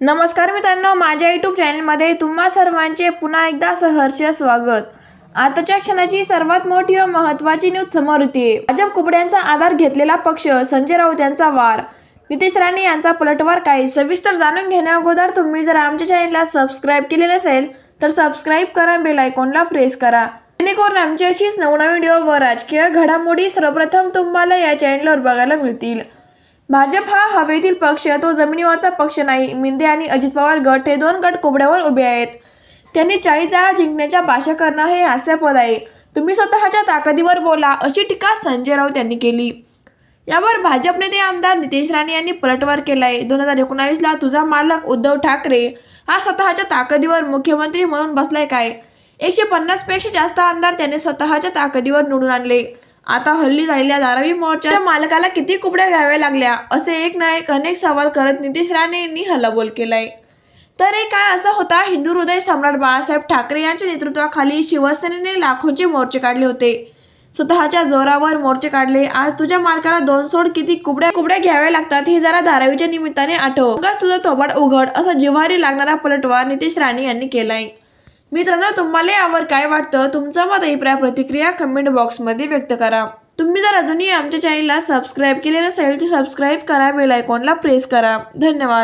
नमस्कार मित्रांनो, माझ्या यूट्यूब चॅनलमध्ये तुम्हा सर्वांचे पुन्हा एकदा सहर्ष स्वागत। आताच्या क्षणाची सर्वात मोठी व महत्त्वाची न्यूज समोर येते। भाजप कुबड्यांचा आधार घेतलेला पक्ष, संजय राऊत यांचा वार, नितेश राणे यांचा पलटवार काय, सविस्तर जाणून घेण्याअगोदर तुम्ही जर आमच्या चॅनलला सबस्क्राइब केले नसेल तर सबस्क्राइब करा, बेल आयकॉनला प्रेस करा, जेणेकरून आमची अशीच नवनवीन व्हिडिओ व राजकीय घडामोडी सर्वप्रथम तुम्हाला या चॅनलवर बघायला मिळतील। भाजप हा हवेतील पक्ष, तो जमिनीवरचा पक्ष नाही। मिंदे आणि अजित पवार गट हे दोन गट कुबड्यावर उभे आहेत। त्यांनी 40 जागा जिंकण्याच्या भाषा करणं हे हास्यास्पद आहे। तुम्ही स्वतःच्या ताकदीवर बोला, अशी टीका संजय राऊत यांनी केली। यावर भाजप नेते आमदार नितेश राणे यांनी पलटवार केलाय। 2019ला तुझा मालक उद्धव ठाकरे हा स्वतःच्या ताकदीवर मुख्यमंत्री म्हणून बसलाय काय? 150 पेक्षा जास्त आमदार त्याने स्वतःच्या ताकदीवर निवडून आणले। आता हल्ली झालेल्या धारावी मोर्चाच्या मालकाला किती कुबड्या घ्याव्या लागल्या, असे एक ना एक अनेक सवाल करत नितेश राणे यांनी हल्लाबोल केलाय। तर एक काळ असा होता, हिंदू हृदय सम्राट बाळासाहेब ठाकरे यांच्या नेतृत्वाखाली शिवसेनेने लाखोंचे मोर्चे काढले होते, स्वतःच्या जोरावर मोर्चे काढले। आज तुझ्या मालकाला दोन सोड किती कुबड्या घ्याव्या लागतात हे जरा धारावीच्या निमित्ताने आठव। उगाच तुझं थोबाड उघड, असा जिव्हारी लागणारा पलटवार नितेश राणे यांनी केलाय। मित्रांनो, तुम्हाला यावर काय वाटतं? तुमचं मत, अभिप्राय, प्रतिक्रिया कमेंट बॉक्समध्ये व्यक्त करा। तुम्ही जर अजूनही आमच्या चॅनलला सबस्क्राइब केले नसेल तर सबस्क्राइब करा, बेल आयकॉनला प्रेस करा। धन्यवाद।